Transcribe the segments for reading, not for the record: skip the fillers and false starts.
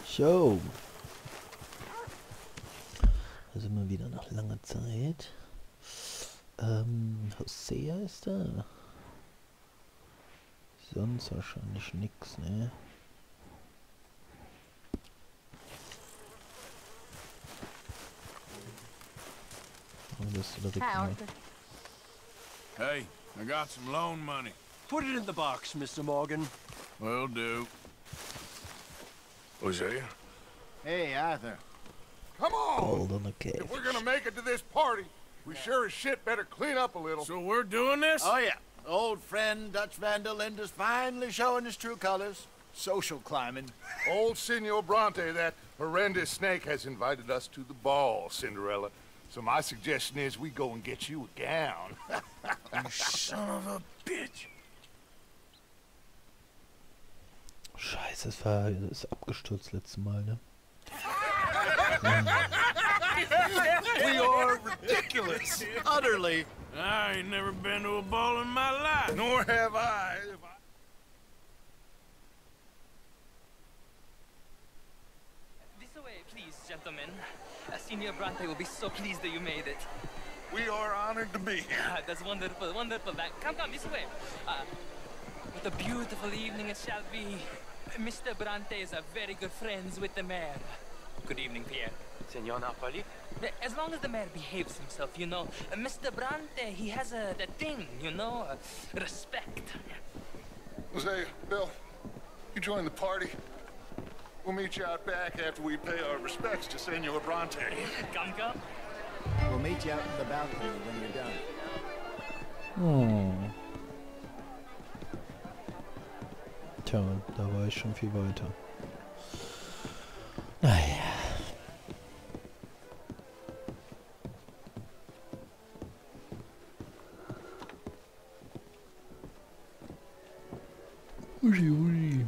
So. Da sind wir wieder nach langer Zeit. Hosea ist da. Sonst wahrscheinlich nix, ne? Oh, das ist direkt mal. Hey, I got some loan money. Put it in the box, Mr. Morgan. Will do. Hosea? Hey, Arthur. Come on! Gold on the cave. If we're gonna make it to this party, we sure as shit better clean up a little. So we're doing this? Oh, yeah. Old friend Dutch Van der Linde's finally showing his true colors. Social climbing. Old Senor Bronte, that horrendous snake, has invited us to the ball, Cinderella. So my suggestion is we go and get you a gown. You son of a bitch. Scheiße, das ist abgestürzt letztes Mal, ne? We are ridiculous. Utterly. I ain't never been to a ball in my life. Nor have I. This way, please, gentlemen. Senor Bronte will be so pleased that you made it. We are honored to be here. That's wonderful, wonderful. Come, this way. What a beautiful evening it shall be. Mr. Bronte is a very good friends with the mayor. Good evening, Pierre. Senor Napoli? As long as the mayor behaves himself, you know. Mr. Bronte, he has that thing, you know, respect. Hosea, Bill, you join the party. We'll meet you out back after we pay our respects to Senor Bronte. Come. We'll meet you out in the balcony when you're done. Tja, da war ich schon viel weiter. Naja. Ui.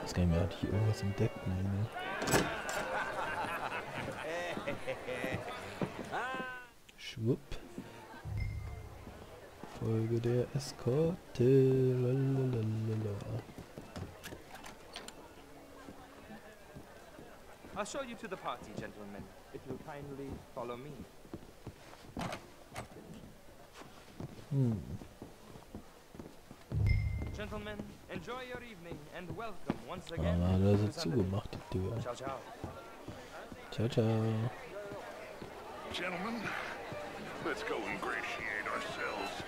Das kann ich mir halt hier irgendwas entdeckt, ne? Schwupp. Folge der Eskorte. Lalalala. I'll show you to the party, gentlemen, if you'll kindly follow me. Gentlemen, enjoy your evening and welcome once again. Ah, da ist zugemacht, die Tür. Ciao, ciao. Ciao, ciao. Gentlemen, let's go ingratiate ourselves.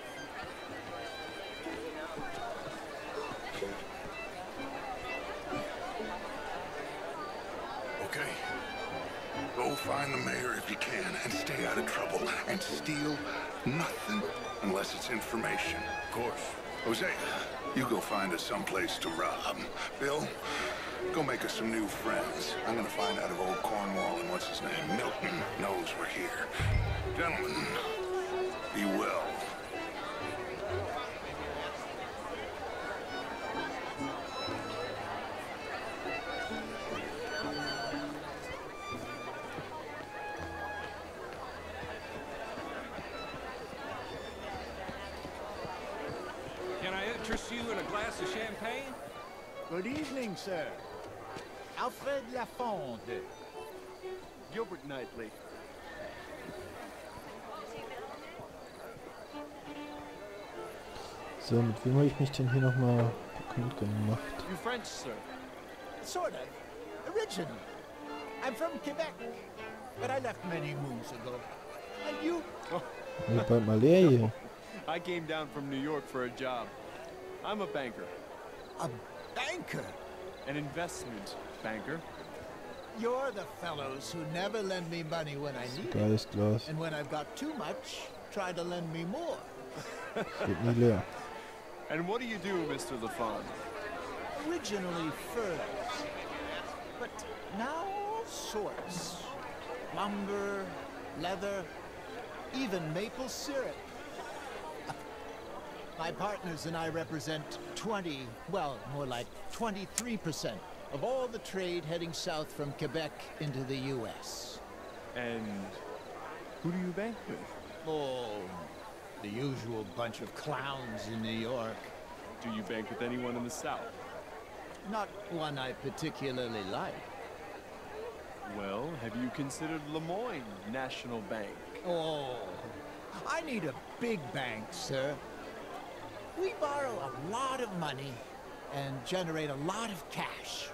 Okay. Go find the mayor if you can and stay out of trouble. And steal nothing unless it's information. Of course. Hosea, you go find us someplace to rob. Bill, go make us some new friends. I'm gonna find out if old Cornwall and what's his name, Milton, knows we're here. Gentlemen, be well. Can I interest you in a glass of champagne? Good evening, sir. Alfred Lafonte. Gilbert Knightley. So, mit wem habe ich mich denn hier nochmal bekannt gemacht? You French, sir? Sort of. Originally. I'm from Quebec, but I left many moons ago. And you? Wird bald mal leer hier. I came down from New York for a job. I'm a banker. A banker? An investment banker. You're the fellows who never lend me money when I need it. Geiles Glas. And when I've got too much, try to lend me more. Wird nie leer. And what do you do, Mr. Lafon? Originally furs, but now all sorts. Lumber, leather, even maple syrup. My partners and I represent 20, well, more like 23% of all the trade heading south from Quebec into the U.S. And who do you bank with? Oh, the usual bunch of clowns in New York. Do you bank with anyone in the South? Not one I particularly like. Well, have you considered Lemoyne National Bank? Oh, I need a big bank, sir. We borrow a lot of money and generate a lot of cash.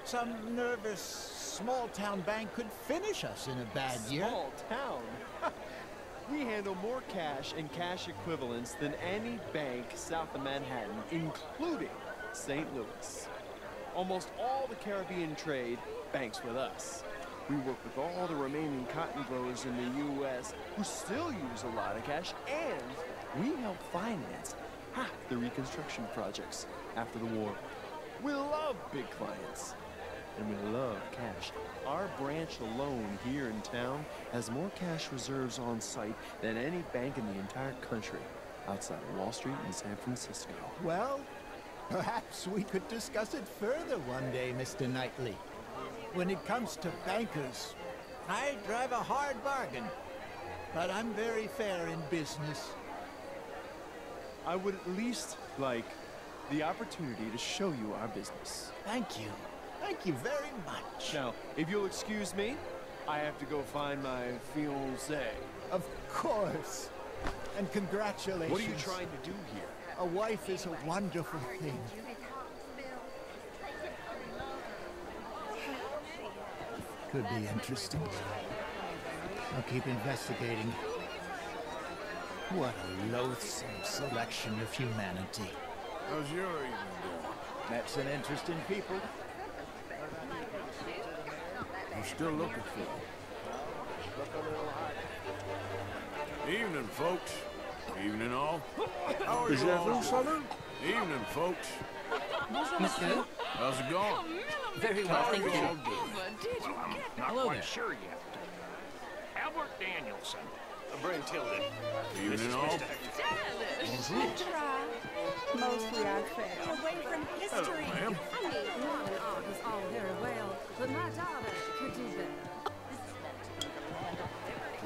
Some nervous small-town bank could finish us in a bad year. Small town? We handle more cash and cash equivalents than any bank south of Manhattan, including St. Louis. Almost all the Caribbean trade banks with us. We work with all the remaining cotton growers in the U.S. who still use a lot of cash, and we help finance half the reconstruction projects after the war. We love big clients, and we love cash. Our branch alone here in town has more cash reserves on site than any bank in the entire country, outside of Wall Street and San Francisco. Well, perhaps we could discuss it further one day, Mr. Knightley. When it comes to bankers, I drive a hard bargain, but I'm very fair in business. I would at least like the opportunity to show you our business. Thank you. Thank you very much. Now, if you'll excuse me, I have to go find my fiancée. Of course. And congratulations. What are you trying to do here? A wife is a wonderful thing. Could be interesting. I'll keep investigating. What a loathsome selection of humanity. How's your evening going? Met some interesting people. I'm still looking for you. Evening, folks. Evening, all. How are you all? Evening, folks. Monsieur? How's it going? Very well, thank you. All good. Not Hello quite there. sure yet. Albert Danielson. Brain tilted. Evening, all. Try. Mostly I fail. Away from history. Hello, ma'am. I mean, modern art is all very well, but my daughter could do better.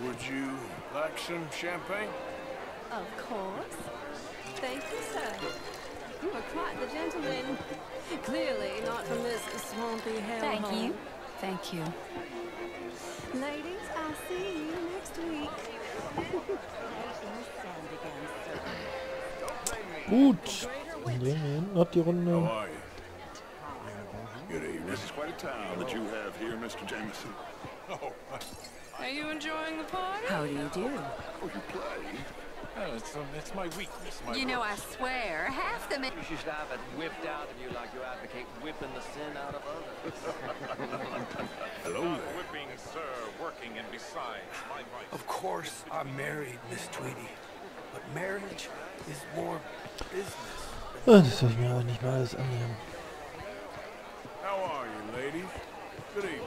Would you like some champagne? Of course. Thank you, sir. You are quite the gentleman. Clearly not from this swampy hellhole. Thank you. Thank you. Ladies, I'll see you next week. Gut. Dann drehen wir hinten noch die How Runde. are you? Good evening. This is quite a town that you have here, Mr. Jameson. Are you enjoying the party? How do you do? Oh, you play? Oh, it's my weakness. You know, I swear, half the men. You should have it whipped out of you like you advocate whipping the sin out of others. Hello there. Whipping, sir, working, and besides, my wife. Of course, I'm married, Miss Tweedy. But marriage is more business. Das soll ich mir aber nicht mal alles anhören. How are you, ladies? Good evening.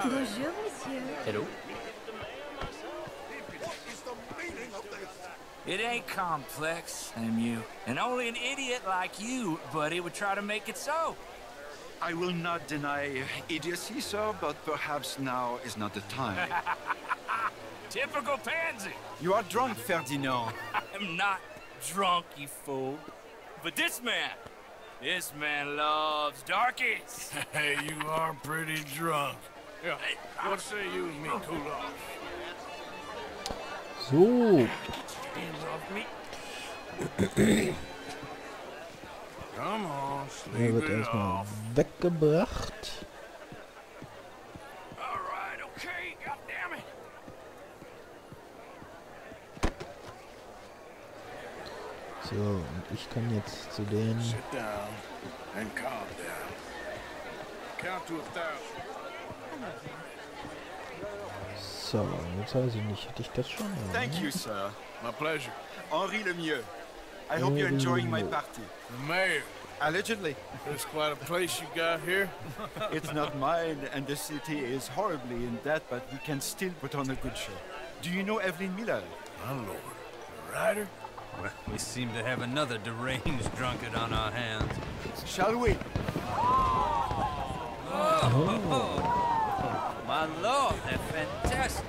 Bonjour, monsieur. Hello. It ain't complex, MU. And only an idiot like you, buddy, would try to make it so. I will not deny idiocy, sir, but perhaps now is not the time. Typical pansy. You are drunk, Ferdinand. I'm not drunk, you fool. But this man loves darkies. Hey, you are pretty drunk. Yeah, what say you and me cool off? So. Hands off me. Come on, Er sleep wird it erstmal off. weggebracht. All right, okay, goddammit. So, und ich kann jetzt zu denen. Sit down and calm down. Count to 1,000. So, jetzt weiß ich nicht. Hatte ich das schon? Ja, Thank ne? you, sir. My pleasure. Henri Lemieux. I hope you're enjoying my party. The mayor. Allegedly. It's quite a place you got here. It's not mine, and the city is horribly in debt, but we can still put on a good show. Do you know Evelyn Miller? My lord. The writer? Well, we seem to have another deranged drunkard on our hands. Shall we? My lord, they're fantastic.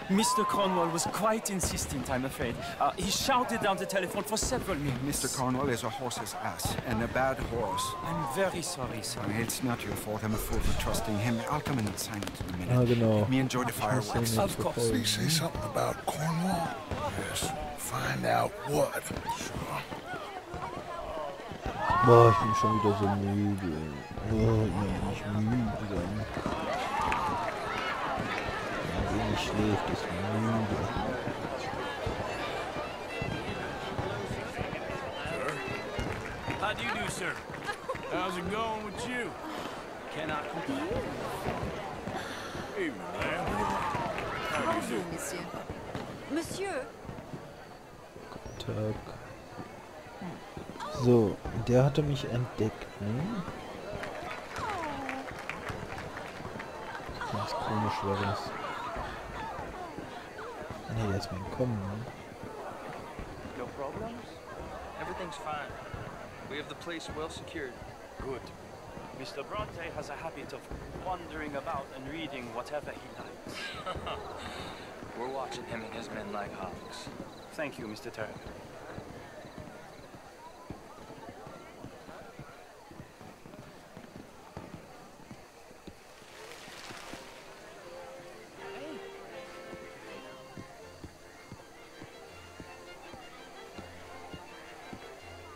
Mr. Cornwall was quite insistent, I'm afraid. He shouted down the telephone for several minutes. Mr. Cornwall is a horse's ass, and a bad horse. I'm very sorry, sir. It's not your fault. I'm a fool for trusting him. I'll come in and sign it in a minute. Ah, genau. Let me enjoy the fireworks. Of course. Please say something about Cornwall. Yes, find out what. Boah, ich bin schon wieder so müde. Oh, ich bin nicht müde sein. Wer nicht schläft, ist müde. How do you do, sir? How's it going with you? Cannot complain. Evening, ma'am. How do you do? Monsieur. Monsieur? Tag. So, der hatte mich entdeckt, ne? Ganz komisch war das. Ne, der ist mir entkommen, ne? No problems? Everything's fine. We have the place well secured. Good. Mr. Bronte has a habit of wandering about and reading whatever he likes. We're watching him and his men like hawks. Thank you, Mr. Turner.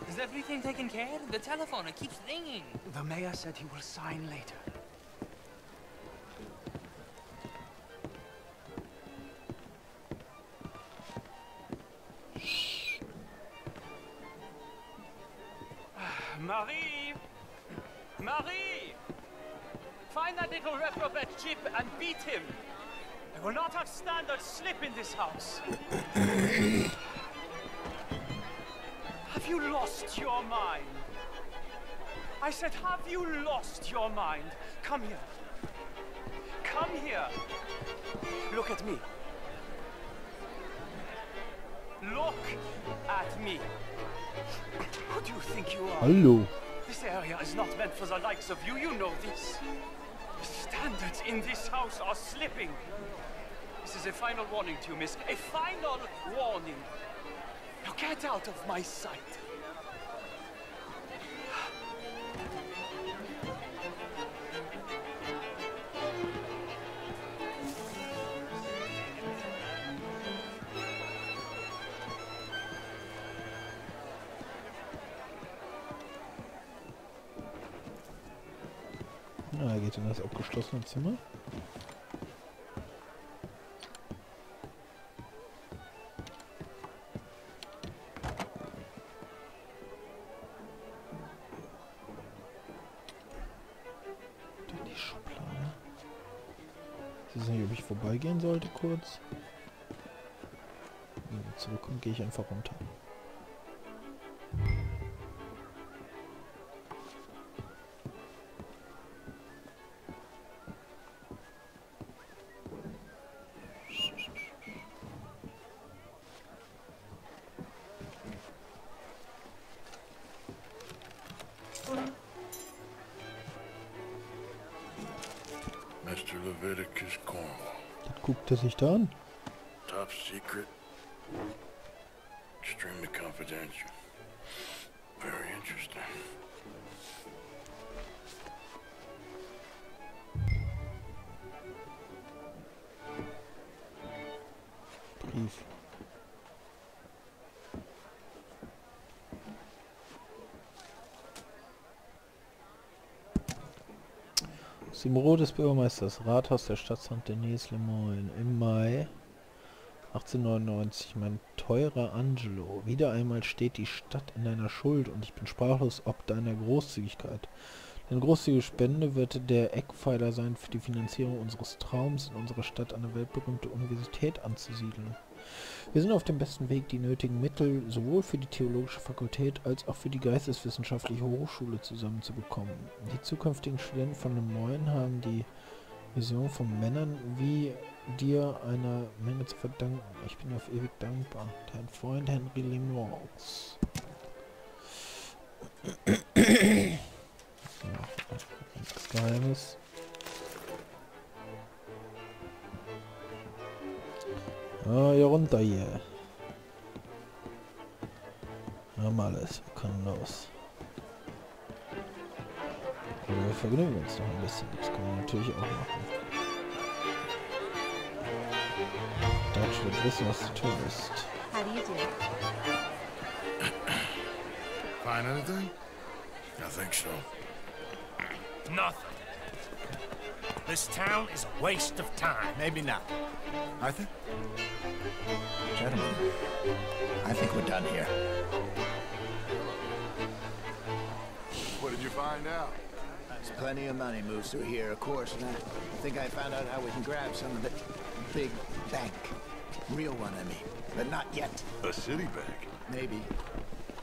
Is everything taken care of? The telephone, it keeps ringing. The mayor said he will sign later. Marie! Marie! Find that little reprobate Chip and beat him. I will not have standards slip in this house. Have you lost your mind? I said, have you lost your mind? Come here. Come here. Look at me. Look at me. Who do you think you are? Hallo. This area is not meant for the likes of you. You know this. The standards in this house are slipping. This is a final warning to you, miss. A final warning. Now get out of my sight. Na, er geht in das abgeschlossene Zimmer. Die Schublade. Ich weiß nicht, ob ich vorbeigehen sollte kurz. Wenn wir zurückkommen, gehe ich einfach runter. Mr. Leviticus Cornwall. Das guckt er sich da an. Top secret. Extremely confidential. Very interesting. Brief. Aus dem Büro des Bürgermeisters, Rathaus der Stadt Saint-Denis Le Moyne, im Mai 1899. Mein teurer Angelo, wieder einmal steht die Stadt in deiner Schuld und ich bin sprachlos ob deiner Großzügigkeit. Deine großzügige Spende wird der Eckpfeiler sein für die Finanzierung unseres Traums, in unserer Stadt eine weltberühmte Universität anzusiedeln. Wir sind auf dem besten Weg, die nötigen Mittel sowohl für die theologische Fakultät als auch für die geisteswissenschaftliche Hochschule zusammenzubekommen. Die zukünftigen Studenten von Le Moyne haben die Vision von Männern wie dir einer Menge zu verdanken. Ich bin auf ewig dankbar. Dein Freund Henry Lemons. Nichts Geheimes. Ah, hier runter hier. Haben alles. Wir können los. Oder wir vergnügen uns noch ein bisschen. Das können wir natürlich auch machen. Deutsch wird wissen, was zu tun ist. How do you do? Find anything? I think so. Nothing. This town is a waste of time. Maybe not. Arthur? Gentlemen, I think we're done here. What did you find out? There's plenty of money moves through here, of course, and I think I found out how we can grab some of it. Big bank. Real one, I mean. But not yet. A city bank? Maybe.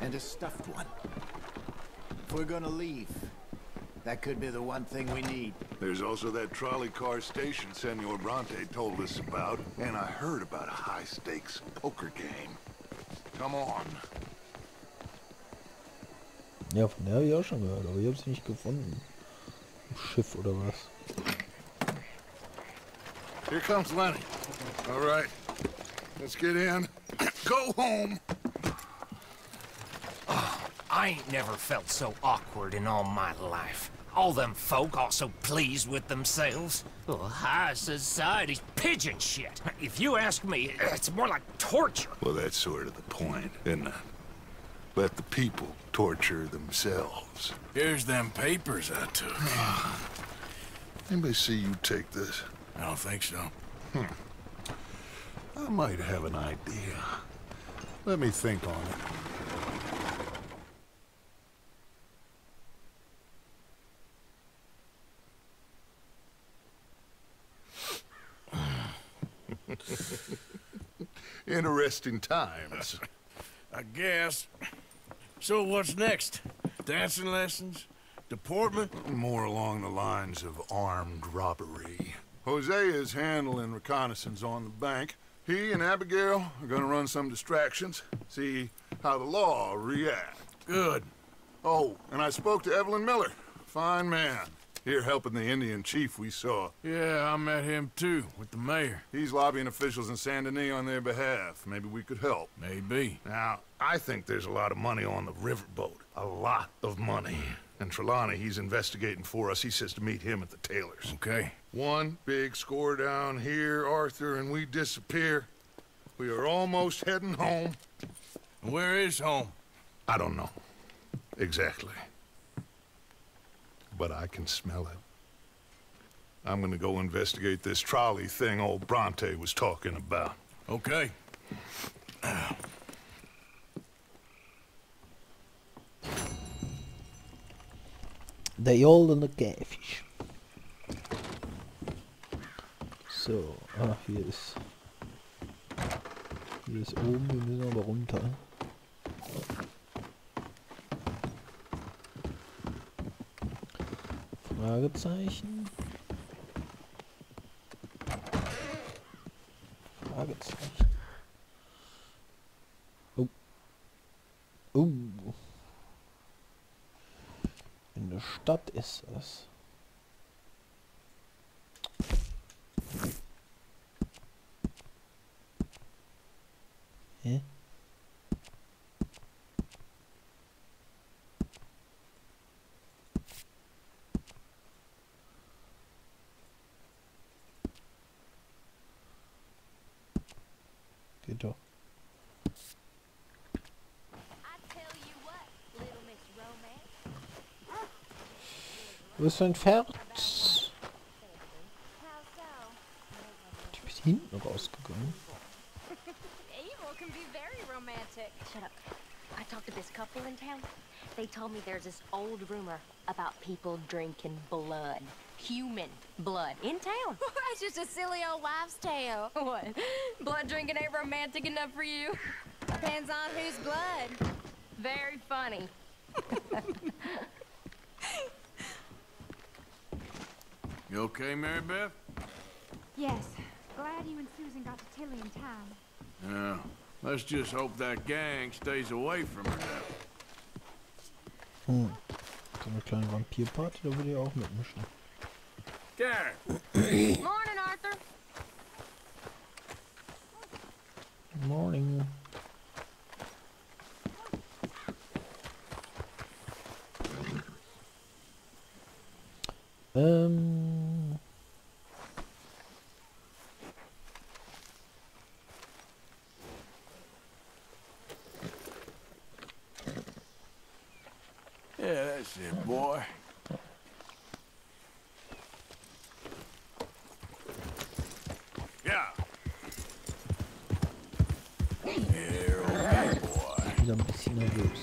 And a stuffed one. If we're gonna leave, that could be the one thing we need. There's also that trolley car station Senor Bronte told us about, and I heard about a high-stakes poker game. Come on. Ja, von der habe ich auch schon gehört, aber ich habe sie nicht gefunden. Im Schiff oder was? Here comes Lenny. All right, let's get in. Go home. I ain't never felt so awkward in all my life. All them folk all so pleased with themselves. Oh, high society's pigeon shit. If you ask me, it's more like torture. Well, that's sort of the point, isn't it? Let the people torture themselves. Here's them papers I took. Anybody see you take this? I don't think so. I might have an idea. Let me think on it. Interesting times. I guess. So what's next? Dancing lessons? Deportment? More along the lines of armed robbery. Jose is handling reconnaissance on the bank. He and Abigail are gonna run some distractions, see how the law reacts. Good. Oh, and I spoke to Evelyn Miller. Fine man. Here helping the Indian chief we saw. Yeah, I met him too, with the mayor. He's lobbying officials in Saint Denis on their behalf. Maybe we could help. Maybe. Now, I think there's a lot of money on the riverboat. A lot of money. And Trelawney, he's investigating for us. He says to meet him at the Taylor's. Okay. One big score down here, Arthur, and we disappear. We are almost heading home. Where is home? I don't know. Exactly. But I can smell it. I'm gonna go investigate this trolley thing old Bronte was talking about. Okay. Der goldene Käfig. So, hier ist oben, wir müssen aber runter. Fragezeichen. Fragezeichen. Oh. Oh. In der Stadt ist es. Hä? Geht doch. Wo ist dein Pferd? Die bist hinten rausgegangen. Evil can be very romantic. Shut up. I talked to this couple in town. They told me there's this old rumor about people drinking blood. Human blood. In town. That's just a silly old wives' tale. What? Blood drinking ain't romantic enough for you? Depends on whose blood. Very funny. You okay, Mary Beth? Yes. Glad you and Susan got to Tilly in time. Yeah. Let's just hope that gang stays away from her now. So eine kleine Vampirparty, da würde ich auch mitmischen. Garrett! Morning, Arthur. Morning. Yeah, that's it, boy. Yeah. Here, okay, boy. Wieder ein bisschen nervös.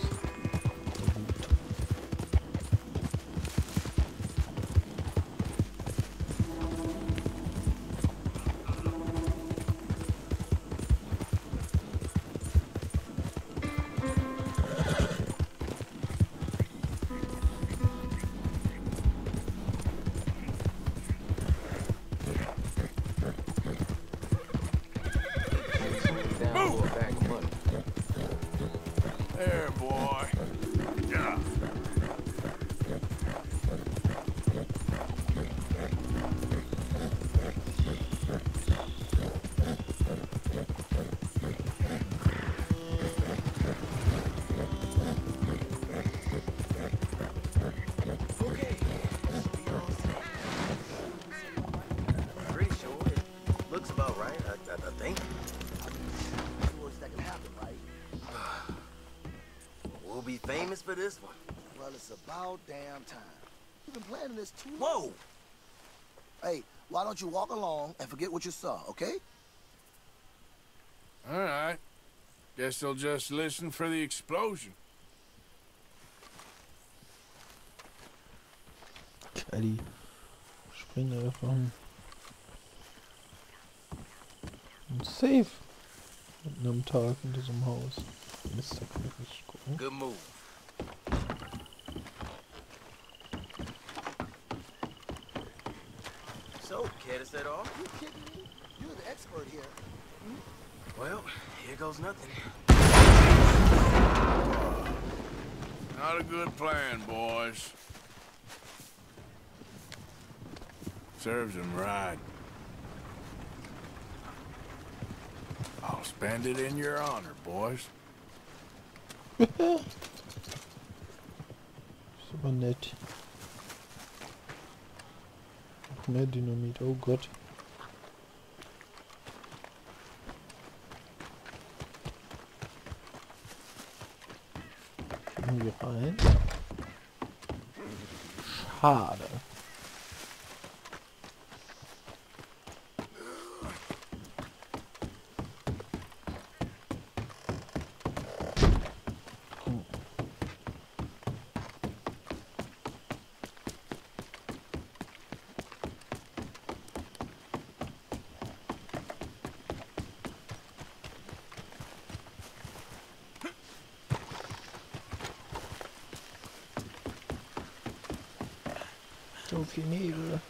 There, boy. Yeah. Okay. Pretty sure it looks about right, I think. Worst that can happen, right? We'll be famous for this one. Well, it's about damn time. You've been planning this too Whoa! long. Hey, why don't you walk along and forget what you saw, okay? All right. Guess they'll just listen for the explosion. Kelly. Spring einfach. Und safe. Mitten am Tag in diesem Haus. Mist, da kann ich nicht gucken. Good move. So, care to set off? You kidding me? You're the expert here. Well, here goes nothing. Not a good plan, boys. Serves him right. I'll spend it in your honor, boys. Ist aber nett. Noch mehr Dynamit, oh Gott. Gehen wir rein. Schade. So viel Nebel.